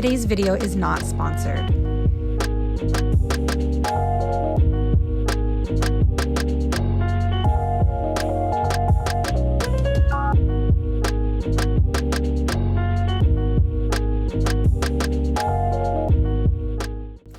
Today's video is not sponsored.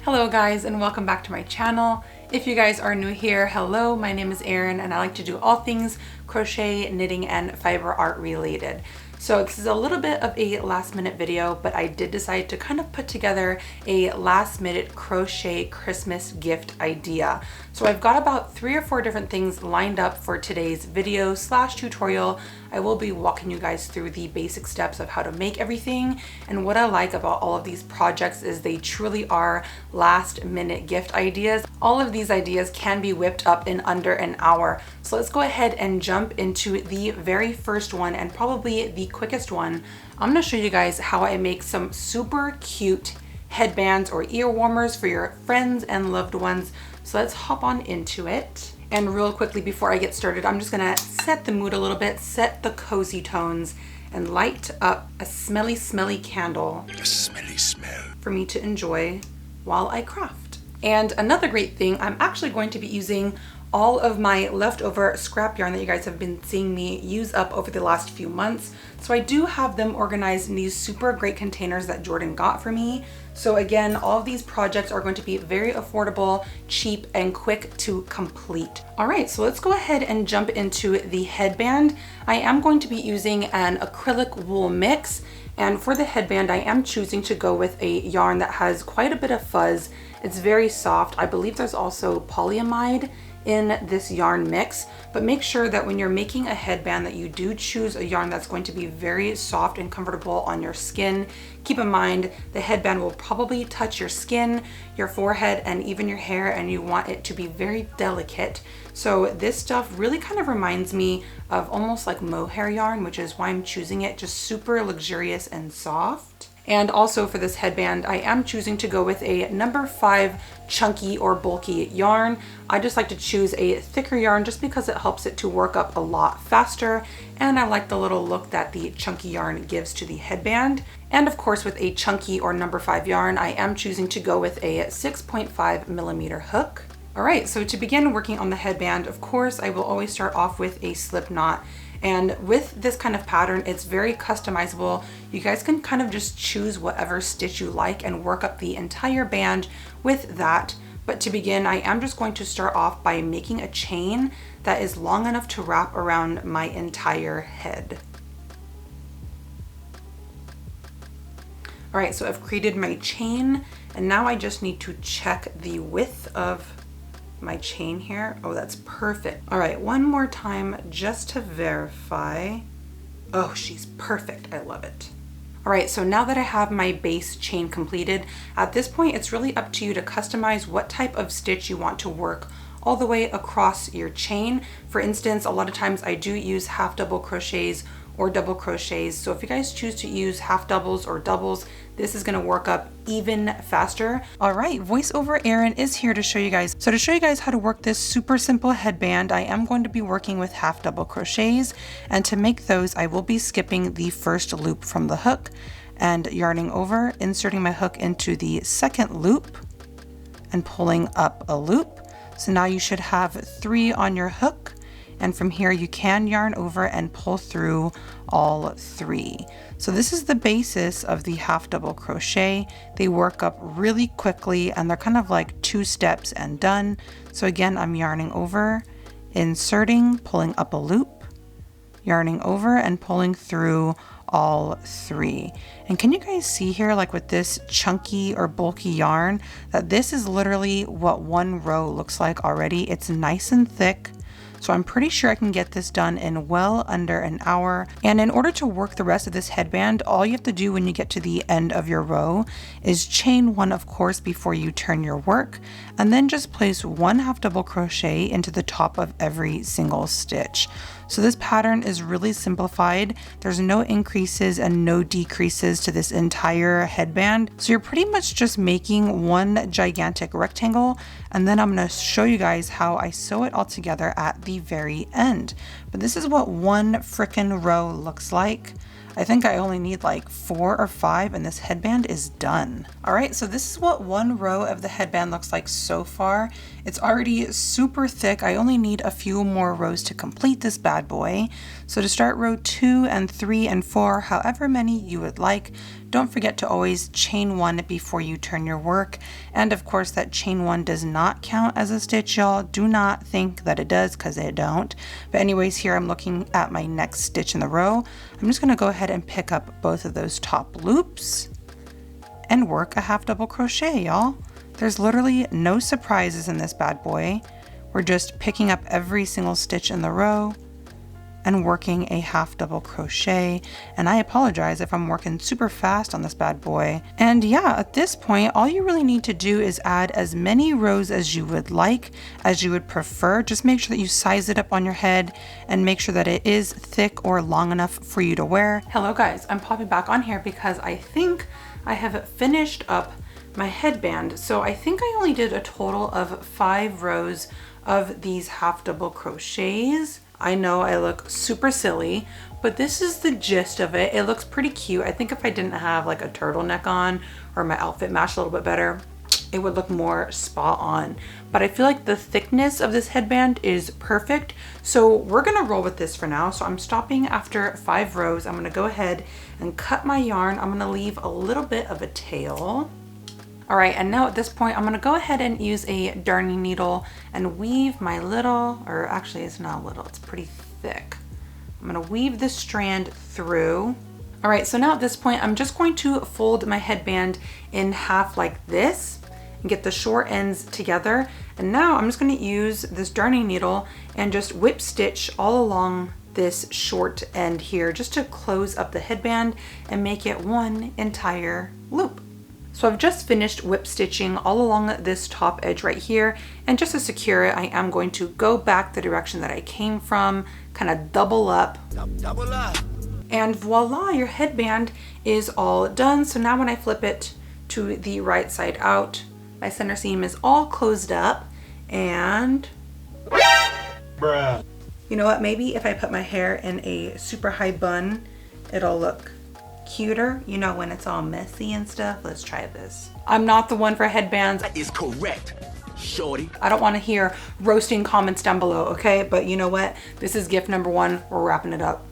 Hello guys, and welcome back to my channel. If you guys are new here, hello, my name is Erin and I like to do all things crochet, knitting, and fiber art related. So this is a little bit of a last minute video, but I did decide to kind of put together a last minute crochet Christmas gift idea. So I've got about 3 or 4 different things lined up for today's video slash tutorial. I will be walking you guys through the basic steps of how to make everything. And what I like about all of these projects is they truly are last minute gift ideas. All of these ideas can be whipped up in under an hour. So let's go ahead and jump into the very first one, and probably the quickest one. I'm going to show you guys how I make some super cute headbands or ear warmers for your friends and loved ones. So let's hop on into it. And real quickly before I get started, I'm just gonna set the mood a little bit, set the cozy tones, and light up a smelly, smelly candle. A smelly smell. For me to enjoy while I craft. And another great thing, I'm actually going to be using all of my leftover scrap yarn that you guys have been seeing me use up over the last few months. So I do have them organized in these super great containers that Jordan got for me. So again, all of these projects are going to be very affordable, cheap, and quick to complete. All right, so let's go ahead and jump into the headband. I am going to be using an acrylic wool mix. And for the headband, I am choosing to go with a yarn that has quite a bit of fuzz. It's very soft. I believe there's also polyamide in this yarn mix, but make sure that when you're making a headband that you do choose a yarn that's going to be very soft and comfortable on your skin. Keep in mind the headband will probably touch your skin, your forehead, and even your hair, and you want it to be very delicate. So this stuff really kind of reminds me of almost like mohair yarn, which is why I'm choosing it, just super luxurious and soft. And also for this headband, I am choosing to go with a number 5 chunky or bulky yarn. I just like to choose a thicker yarn just because it helps it to work up a lot faster. And I like the little look that the chunky yarn gives to the headband. And of course, with a chunky or number 5 yarn, I am choosing to go with a 6.5mm hook. All right, so to begin working on the headband, of course, I will always start off with a slip knot. And with this kind of pattern, it's very customizable. You guys can kind of just choose whatever stitch you like and work up the entire band with that. But to begin, I am just going to start off by making a chain that is long enough to wrap around my entire head. All right, so I've created my chain, and now I just need to check the width of my chain here. Oh, that's perfect. All right, one more time just to verify. Oh, she's perfect. I love it. All right, so now that I have my base chain completed, at this point, it's really up to you to customize what type of stitch you want to work all the way across your chain. For instance, a lot of times I do use half double crochets or double crochets. So if you guys choose to use half doubles or doubles, this is gonna work up even faster. All right, voiceover Erin is here to show you guys. So to show you guys how to work this super simple headband, I am going to be working with half double crochets. And to make those, I will be skipping the first loop from the hook and yarning over, inserting my hook into the second loop and pulling up a loop. So now you should have 3 on your hook. And from here you can yarn over and pull through all 3. So this is the basis of the half double crochet. They work up really quickly and they're kind of like 2 steps and done. So again, I'm yarning over, inserting, pulling up a loop, yarning over and pulling through all 3. And can you guys see here, like with this chunky or bulky yarn, that this is literally what one row looks like already. It's nice and thick. So I'm pretty sure I can get this done in well under an hour. And in order to work the rest of this headband, all you have to do when you get to the end of your row is chain 1, of course, before you turn your work, and then just place 1 half double crochet into the top of every single stitch. So this pattern is really simplified. There's no increases and no decreases to this entire headband. So you're pretty much just making one gigantic rectangle, and then I'm gonna show you guys how I sew it all together at the very end. But this is what one frickin' row looks like. I think I only need like 4 or 5 and this headband is done. All right, so this is what one row of the headband looks like so far. It's already super thick. I only need a few more rows to complete this bad boy. So to start row 2 and 3 and 4, however many you would like, don't forget to always chain 1 before you turn your work. And of course that chain 1 does not count as a stitch, y'all. Do not think that it does, because it don't. But anyways, here I'm looking at my next stitch in the row. I'm just gonna go ahead and pick up both of those top loops and work a half double crochet, y'all. There's literally no surprises in this bad boy. We're just picking up every single stitch in the row and working a half double crochet. And I apologize if I'm working super fast on this bad boy. And yeah, at this point, all you really need to do is add as many rows as you would like, as you would prefer. Just make sure that you size it up on your head and make sure that it is thick or long enough for you to wear. Hello guys, I'm popping back on here because I think I have finished up my headband. So I think I only did a total of 5 rows of these half double crochets. I know I look super silly, but this is the gist of it. It looks pretty cute. I think if I didn't have like a turtleneck on or my outfit matched a little bit better, it would look more spot on. But I feel like the thickness of this headband is perfect. So we're gonna roll with this for now. So I'm stopping after 5 rows. I'm gonna go ahead and cut my yarn. I'm gonna leave a little bit of a tail. All right, and now at this point, I'm gonna go ahead and use a darning needle and weave my little, or actually it's not little, it's pretty thick. I'm gonna weave this strand through. All right, so now at this point, I'm just going to fold my headband in half like this and get the short ends together. And now I'm just gonna use this darning needle and just whip stitch all along this short end here, just to close up the headband and make it one entire loop. So I've just finished whip stitching all along this top edge right here, and just to secure it, I am going to go back the direction that I came from, kind of double up. And voila, your headband is all done. So now when I flip it to the right side out, my center seam is all closed up, and bruh. You know what, maybe if I put my hair in a super high bun, it'll look cuter, you know, when it's all messy and stuff. Let's try this. I'm not the one for headbands. That is correct, shorty. I don't want to hear roasting comments down below, okay? But you know what? This is gift number 1. We're wrapping it up.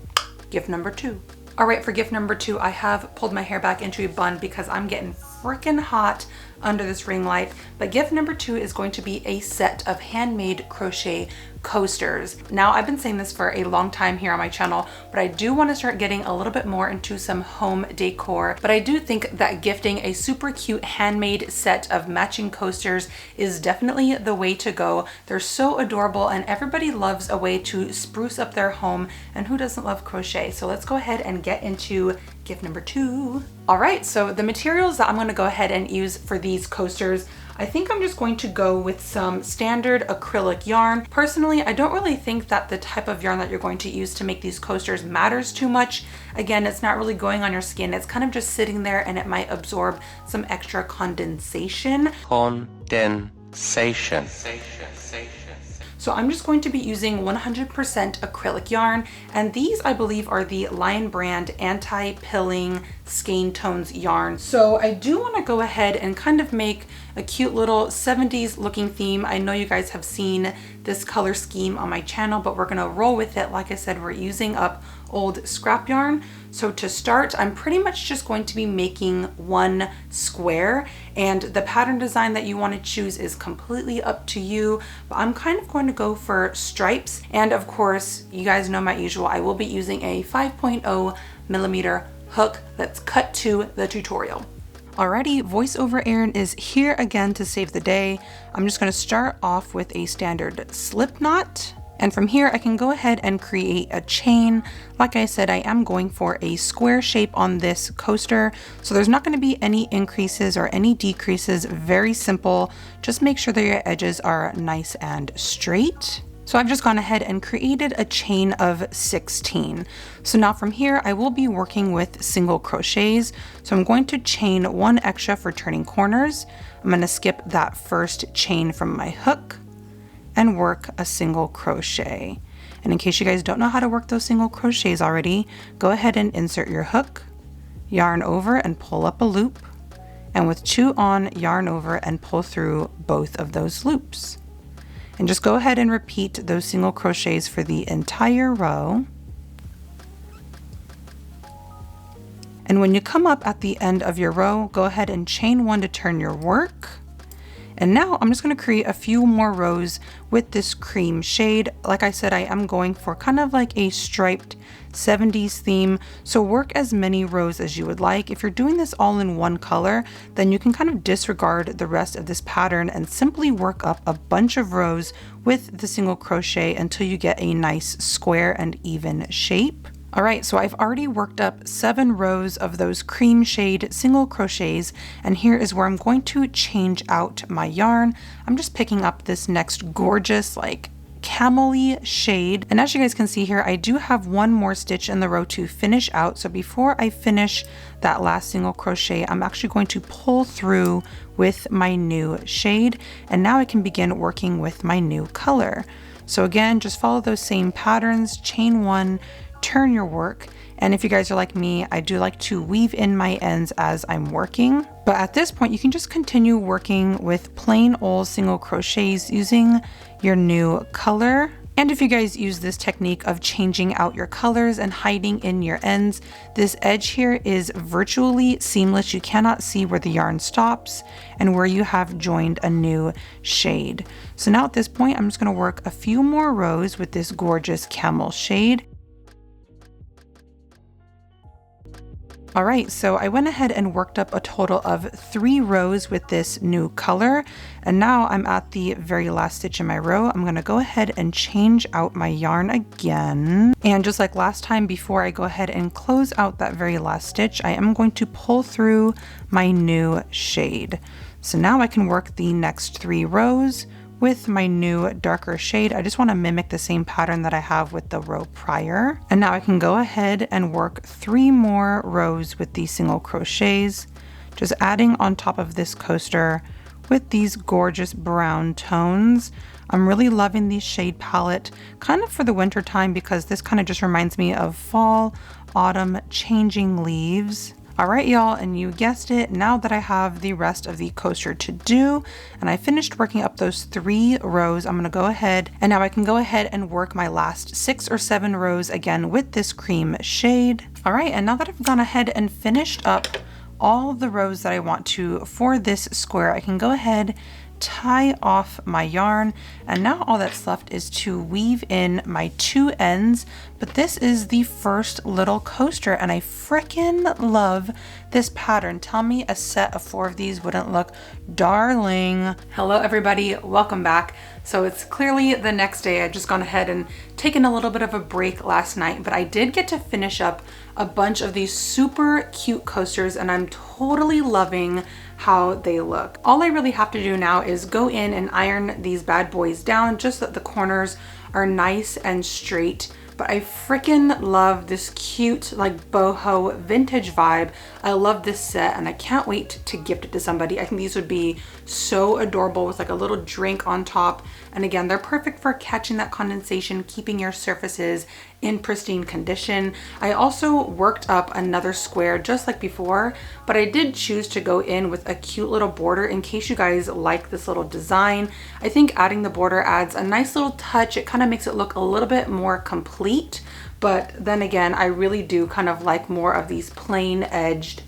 Gift number 2. All right, for gift number 2, I have pulled my hair back into a bun because I'm getting freaking hot under this ring light. But gift number 2 is going to be a set of handmade crochet coasters. Now, I've been saying this for a long time here on my channel, but I do want to start getting a little bit more into some home decor. But I do think that gifting a super cute handmade set of matching coasters is definitely the way to go. They're so adorable and everybody loves a way to spruce up their home, and who doesn't love crochet? So let's go ahead and get into gift number 2. All right, so the materials that I'm going to go ahead and use for these coasters, I think I'm just going to go with some standard acrylic yarn. Personally, I don't really think that the type of yarn that you're going to use to make these coasters matters too much. Again, it's not really going on your skin. It's kind of just sitting there and it might absorb some extra condensation. So I'm just going to be using 100% acrylic yarn, and these I believe are the Lion brand anti-pilling skein tones yarn. So I do want to go ahead and kind of make a cute little 70s looking theme. I know you guys have seen this color scheme on my channel, but we're going to roll with it. Like I said, we're using up old scrap yarn. So to start, I'm pretty much just going to be making one square, and the pattern design that you want to choose is completely up to you, but I'm kind of going to go for stripes. And of course, you guys know my usual, I will be using a 5.0 millimeter hook that's cut to the tutorial. Alrighty, voiceover Erin is here again to save the day. I'm just going to start off with a standard slip knot. And from here, I can go ahead and create a chain. Like I said, I am going for a square shape on this coaster. So there's not going to be any increases or any decreases. Very simple. Just make sure that your edges are nice and straight. So I've just gone ahead and created a chain of 16. So now from here, I will be working with single crochets. So I'm going to chain 1 extra for turning corners. I'm going to skip that first chain from my hook and work a single crochet. And in case you guys don't know how to work those single crochets already, go ahead and insert your hook, yarn over and pull up a loop, and with 2 on, yarn over and pull through both of those loops. And just go ahead and repeat those single crochets for the entire row. And when you come up at the end of your row, go ahead and chain 1 to turn your work. And now I'm just going to create a few more rows with this cream shade. Like I said, I am going for kind of like a striped 70s theme, so work as many rows as you would like. If you're doing this all in one color, then you can kind of disregard the rest of this pattern and simply work up a bunch of rows with the single crochet until you get a nice square and even shape. All right, so I've already worked up 7 rows of those cream shade single crochets, and here is where I'm going to change out my yarn. I'm just picking up this next gorgeous like camel-y shade, and as you guys can see here, I do have 1 more stitch in the row to finish out. So before I finish that last single crochet, I'm actually going to pull through with my new shade, and now I can begin working with my new color. So again, just follow those same patterns, chain 1, turn your work, and if you guys are like me, I do like to weave in my ends as I'm working. But at this point, you can just continue working with plain old single crochets using your new color. And if you guys use this technique of changing out your colors and hiding in your ends, this edge here is virtually seamless. You cannot see where the yarn stops and where you have joined a new shade. So now at this point, I'm just going to work a few more rows with this gorgeous camel shade. All right, so I went ahead and worked up a total of 3 rows with this new color, and now I'm at the very last stitch in my row. I'm gonna go ahead and change out my yarn again. And just like last time, before I go ahead and close out that very last stitch, I am going to pull through my new shade. So now I can work the next 3 rows with my new darker shade. I just want to mimic the same pattern that I have with the row prior. And now I can go ahead and work 3 more rows with these single crochets, just adding on top of this coaster with these gorgeous brown tones. I'm really loving the shade palette kind of for the winter time because this kind of just reminds me of fall, autumn, changing leaves. All right, y'all, and you guessed it, now that I have the rest of the coaster to do, and I finished working up those 3 rows, I'm gonna go ahead, and now I can go ahead and work my last 6 or 7 rows again with this cream shade. All right, and now that I've gone ahead and finished up all the rows that I want to for this square, I can go ahead, tie off my yarn, and now all that's left is to weave in my 2 ends. But this is the first little coaster, and I freaking love this pattern. Tell me a set of 4 of these wouldn't look darling. Hello everybody, welcome back. So it's clearly the next day. I've just gone ahead and taken a little bit of a break last night, but I did get to finish up a bunch of these super cute coasters, and I'm totally loving how they look. All I really have to do now is go in and iron these bad boys down just so that the corners are nice and straight. But I freaking love this cute like boho vintage vibe. I love this set and I can't wait to gift it to somebody. I think these would be so adorable with like a little drink on top. And again, they're perfect for catching that condensation, keeping your surfaces in pristine condition. I also worked up another square just like before, but I did choose to go in with a cute little border in case you guys like this little design. I think adding the border adds a nice little touch. It kind of makes it look a little bit more complete, but then again, I really do kind of like more of these plain edged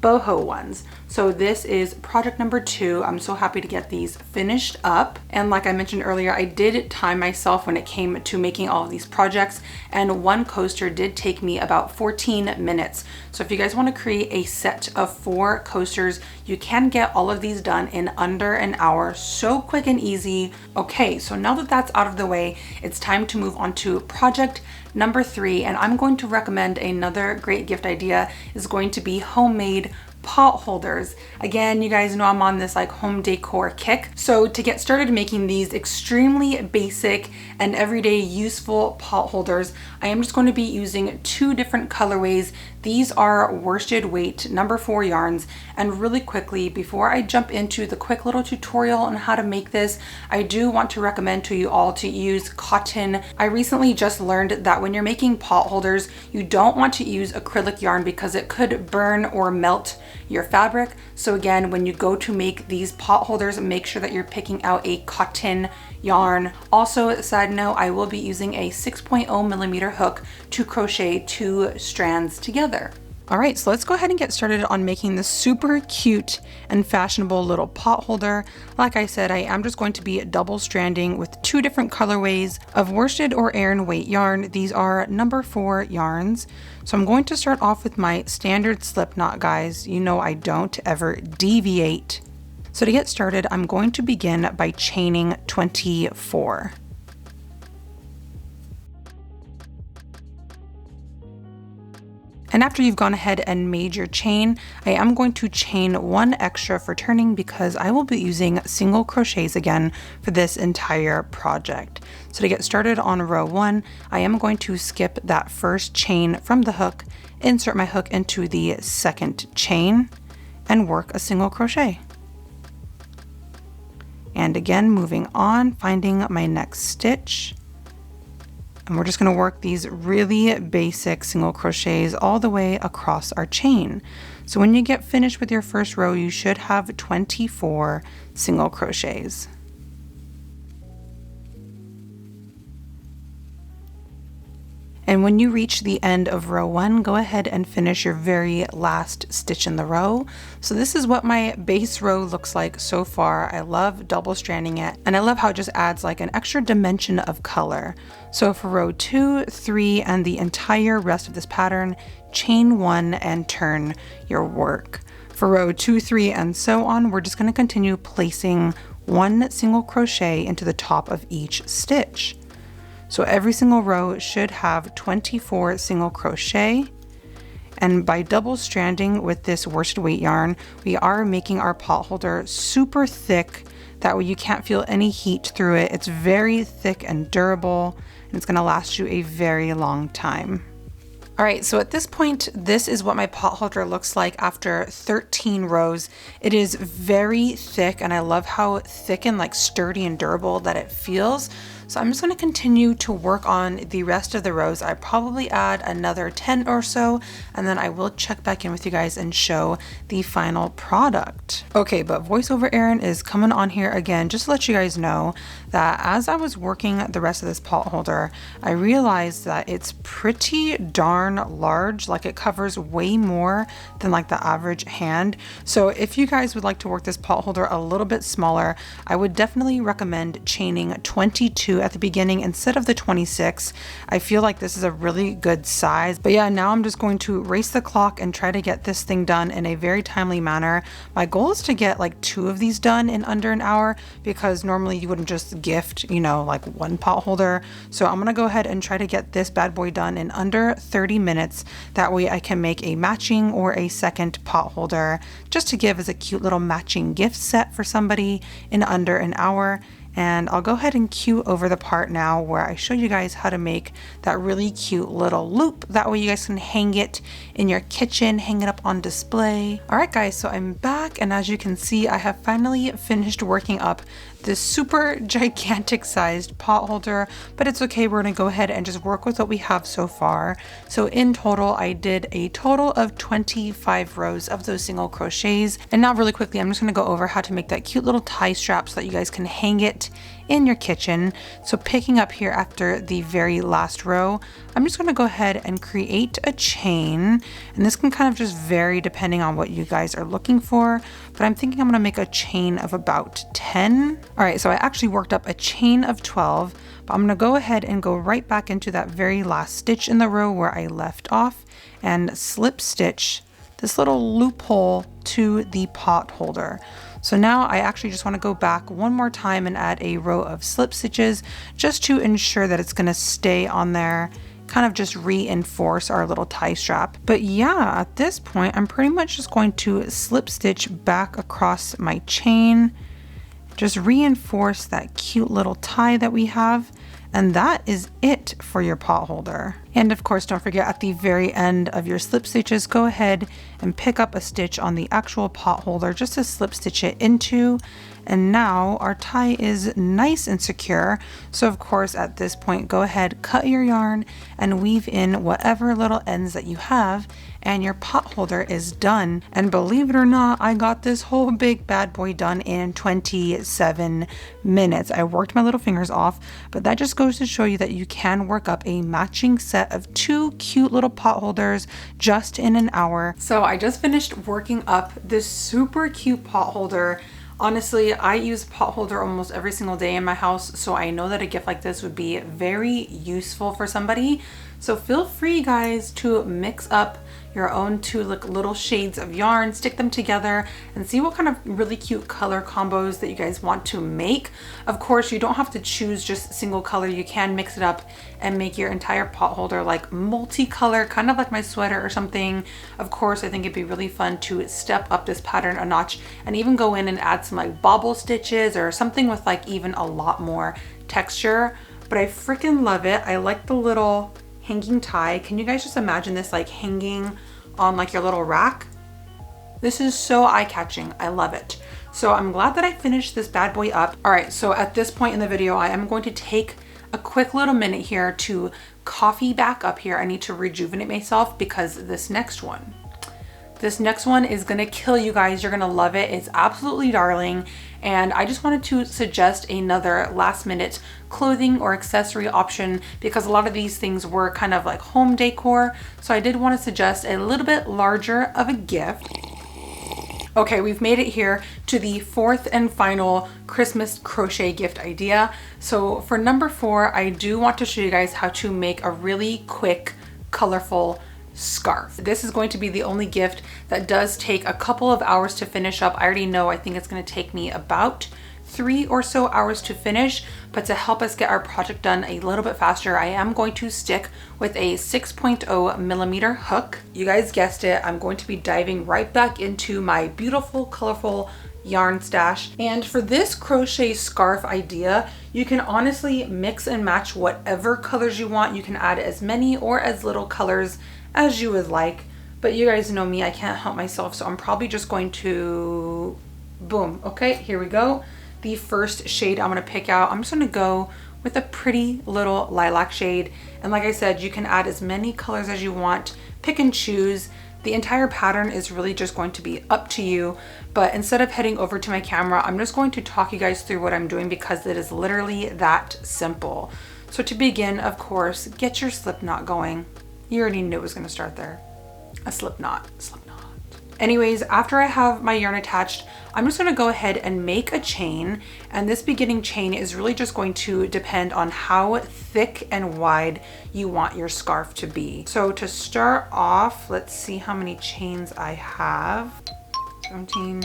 boho ones. So this is project number 2. I'm so happy to get these finished up. And like I mentioned earlier, I did time myself when it came to making all of these projects, and one coaster did take me about 14 minutes. So if you guys want to create a set of 4 coasters, you can get all of these done in under an hour. So quick and easy. Okay, so now that that's out of the way, it's time to move on to project number 3, and I'm going to recommend another great gift idea is going to be homemade pot holders. Again, you guys know I'm on this like home decor kick. So to get started making these extremely basic and everyday useful pot holders, I am just going to be using 2 different colorways. These are worsted weight number 4 yarns. And really quickly, before I jump into the quick little tutorial on how to make this, I do want to recommend to you all to use cotton. I recently just learned that when you're making pot holders, you don't want to use acrylic yarn because it could burn or melt your fabric. So again, when you go to make these pot holders, make sure that you're picking out a cotton yarn. Also, side note, I will be using a 6.0 millimeter hook to crochet 2 strands together. All right, so let's go ahead and get started on making this super cute and fashionable little pot holder. Like I said, I am just going to be double stranding with 2 different colorways of worsted or Erin weight yarn. These are number 4 yarns. So I'm going to start off with my standard slip knot, guys. You know I don't ever deviate. So to get started, I'm going to begin by chaining 24. And after you've gone ahead and made your chain, I am going to chain 1 extra for turning because I will be using single crochets again for this entire project. So to get started on row 1, I am going to skip that first chain from the hook, insert my hook into the second chain, and work a single crochet. And again, moving on, finding my next stitch. And we're just going to work these really basic single crochets all the way across our chain. So when you get finished with your first row, you should have 24 single crochets. And when you reach the end of row 1, go ahead and finish your very last stitch in the row. So this is what my base row looks like so far. I love double stranding it, and I love how it just adds like an extra dimension of color. So for row 2, 3, and the entire rest of this pattern, chain 1 and turn your work. For row 2, 3, and so on, we're just going to continue placing 1 single crochet into the top of each stitch. So every single row should have 24 single crochet. And by double stranding with this worsted weight yarn, we are making our pot holder super thick. That way you can't feel any heat through it. It's very thick and durable, and it's gonna last you a very long time. All right, so at this point, this is what my pot holder looks like after 13 rows. It is very thick, and I love how thick and like sturdy and durable that it feels. So I'm just going to continue to work on the rest of the rows. I probably add another 10 or so, and then I will check back in with you guys and show the final product. Okay, but voiceover Erin is coming on here again just to let you guys know that as I was working the rest of this pot holder, I realized that it's pretty darn large. Like it covers way more than like the average hand. So if you guys would like to work this pot holder a little bit smaller, I would definitely recommend chaining 22 at the beginning instead of the 26. I feel like this is a really good size. But yeah, now I'm just going to race the clock and try to get this thing done in a very timely manner. My goal is to get like 2 of these done in under an hour, because normally you wouldn't just gift, you know, like 1 pot holder. So I'm gonna go ahead and try to get this bad boy done in under 30 minutes. That way I can make a matching or a second pot holder just to give as a cute little matching gift set for somebody in under an hour. And I'll go ahead and cue over the part now where I show you guys how to make that really cute little loop. That way you guys can hang it in your kitchen, hang it up on display. All right guys, so I'm back, and as you can see, I have finally finished working up this super gigantic sized pot holder, but it's okay. We're gonna go ahead and just work with what we have so far. So in total, I did a total of 25 rows of those single crochets. And now really quickly, I'm just gonna go over how to make that cute little tie strap so that you guys can hang it in your kitchen. So picking up here after the very last row, I'm just going to go ahead and create a chain, and this can kind of just vary depending on what you guys are looking for, but I'm thinking I'm going to make a chain of about 10. All right, so I actually worked up a chain of 12, but I'm going to go ahead and go right back into that very last stitch in the row where I left off and slip stitch this little loophole to the pot holder. So now I actually just want to go back one more time and add a row of slip stitches just to ensure that it's going to stay on there, kind of just reinforce our little tie strap. But yeah, at this point, I'm pretty much just going to slip stitch back across my chain, just reinforce that cute little tie that we have. And that is it for your pot holder. And of course, don't forget at the very end of your slip stitches, go ahead and pick up a stitch on the actual pot holder just to slip stitch it into. And now our tie is nice and secure. So of course, at this point, go ahead, cut your yarn and weave in whatever little ends that you have, and your pot holder is done. And believe it or not, I got this whole big bad boy done in 27 minutes. I worked my little fingers off, but that just goes to show you that you can work up a matching set of 2 cute little pot holders just in an hour. So I just finished working up this super cute pot holder. Honestly, I use a pot holder almost every single day in my house, so I know that a gift like this would be very useful for somebody. So feel free, guys, to mix up your own 2 little shades of yarn, stick them together, and see what kind of really cute color combos that you guys want to make. Of course, you don't have to choose just single color. You can mix it up and make your entire pot holder like multicolor, kind of like my sweater or something. Of course, I think it'd be really fun to step up this pattern a notch and even go in and add some like bobble stitches or something with like even a lot more texture. But I freaking love it. I like the little hanging tie. Can you guys just imagine this like hanging on like your little rack? This is so eye-catching. I love it. So I'm glad that I finished this bad boy up. All right, so at this point in the video, I am going to take a quick little minute here to coffee back up here. I need to rejuvenate myself because this next one is gonna kill you guys. You're gonna love it. It's absolutely darling. And I just wanted to suggest another last minute clothing or accessory option because a lot of these things were kind of like home decor. So I did want to suggest a little bit larger of a gift. Okay, we've made it here to the 4th and final Christmas crochet gift idea. So for number 4, I do want to show you guys how to make a really quick, colorful scarf. This is going to be the only gift that does take a couple of hours to finish up. I already know I think it's going to take me about 3 or so hours to finish, but to help us get our project done a little bit faster, I am going to stick with a 6.0 millimeter hook. You guys guessed it, I'm going to be diving right back into my beautiful, colorful yarn stash. And for this crochet scarf idea, you can honestly mix and match whatever colors you want. You can add as many or as little colors as you would like, but you guys know me, I can't help myself, so I'm probably just going to boom. Okay, here we go. The first shade I'm going to pick out, I'm just going to go with a pretty little lilac shade, and like I said, you can add as many colors as you want, pick and choose. The entire pattern is really just going to be up to you, but instead of heading over to my camera, I'm just going to talk you guys through what I'm doing because it is literally that simple. So to begin, of course, get your slip knot going. You already knew it was going to start there. A slip knot. Anyways, after I have my yarn attached, I'm just going to go ahead and make a chain. And this beginning chain is really just going to depend on how thick and wide you want your scarf to be. So to start off, let's see how many chains I have. 17,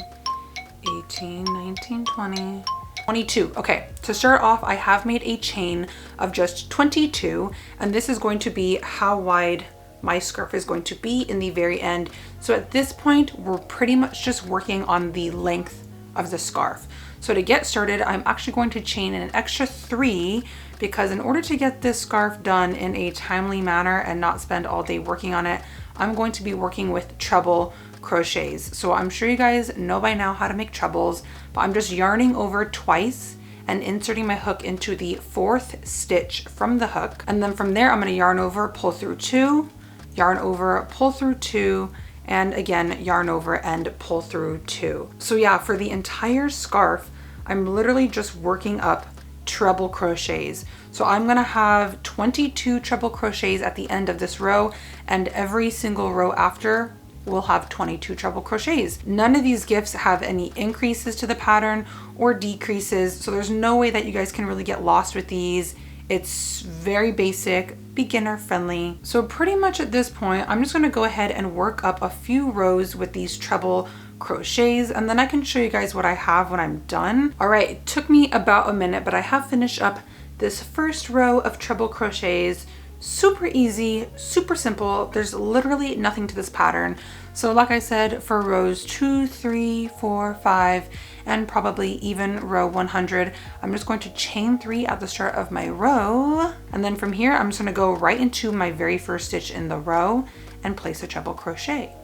18, 19, 20. 22. Okay, to start off, I have made a chain of just 22, and this is going to be how wide my scarf is going to be in the very end. So at this point, we're pretty much just working on the length of the scarf. So to get started, I'm actually going to chain an extra 3 because in order to get this scarf done in a timely manner and not spend all day working on it, I'm going to be working with treble crochets. So I'm sure you guys know by now how to make trebles, but I'm just yarning over twice and inserting my hook into the 4th stitch from the hook. And then from there, I'm going to yarn over, pull through 2, yarn over, pull through 2, and again, yarn over and pull through 2. So yeah, for the entire scarf, I'm literally just working up treble crochets. So I'm gonna have 22 treble crochets at the end of this row, and every single row after will have 22 treble crochets. None of these gifts have any increases to the pattern or decreases, so there's no way that you guys can really get lost with these. It's very basic, beginner friendly. So pretty much at this point, I'm just gonna go ahead and work up a few rows with these treble crochets, and then I can show you guys what I have when I'm done. All right, it took me about a minute, but I have finished up this first row of treble crochets. Super easy, super simple. There's literally nothing to this pattern. So like I said, for rows 2, 3, 4, 5, and probably even row 100, I'm just going to chain 3 at the start of my row. And then from here, I'm just gonna go right into my very first stitch in the row and place a treble crochet.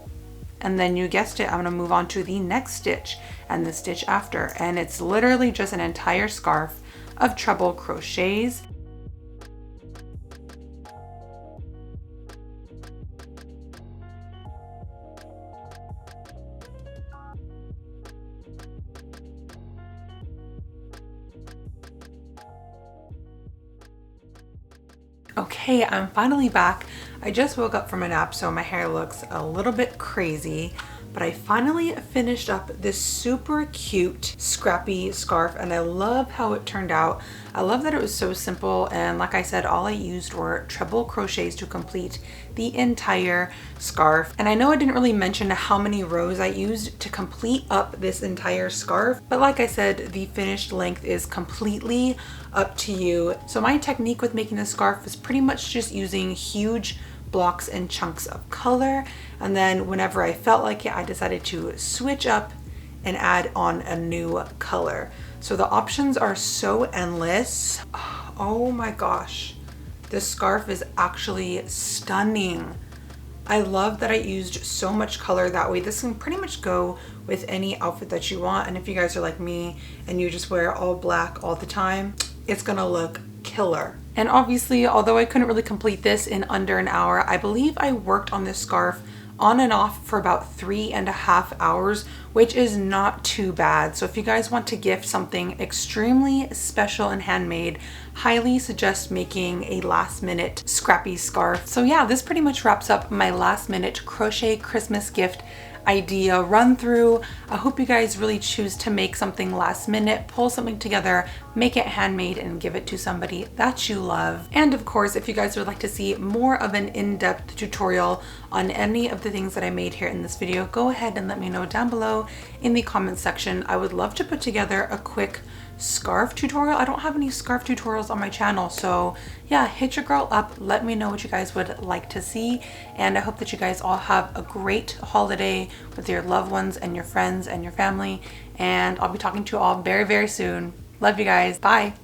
And then you guessed it, I'm gonna move on to the next stitch and the stitch after. And it's literally just an entire scarf of treble crochets. Okay, I'm finally back. I just woke up from a nap, so my hair looks a little bit crazy, but I finally finished up this super cute scrappy scarf, and I love how it turned out. I love that it was so simple, and like I said, all I used were treble crochets to complete the entire scarf. And I know I didn't really mention how many rows I used to complete up this entire scarf, but like I said, the finished length is completely up to you. So my technique with making this scarf is pretty much just using huge blocks and chunks of color, and then whenever I felt like it, I decided to switch up and add on a new color. So the options are so endless. Oh my gosh, this scarf is actually stunning. I love that I used so much color that way. This can pretty much go with any outfit that you want, and if you guys are like me and you just wear all black all the time, it's gonna look killer. And obviously, although I couldn't really complete this in under an hour, I believe I worked on this scarf on and off for about 3.5 hours, which is not too bad. So if you guys want to gift something extremely special and handmade, highly suggest making a last minute scrappy scarf. So yeah, this pretty much wraps up my last minute crochet Christmas gift idea run through. I hope you guys really choose to make something last minute, pull something together, make it handmade, and give it to somebody that you love. And of course, if you guys would like to see more of an in-depth tutorial on any of the things that I made here in this video, go ahead and let me know down below in the comment section. I would love to put together a quick scarf tutorial. I don't have any scarf tutorials on my channel, so yeah, hit your girl up, let me know what you guys would like to see, and I hope that you guys all have a great holiday with your loved ones and your friends and your family, and I'll be talking to you all very, very soon. Love you guys. Bye.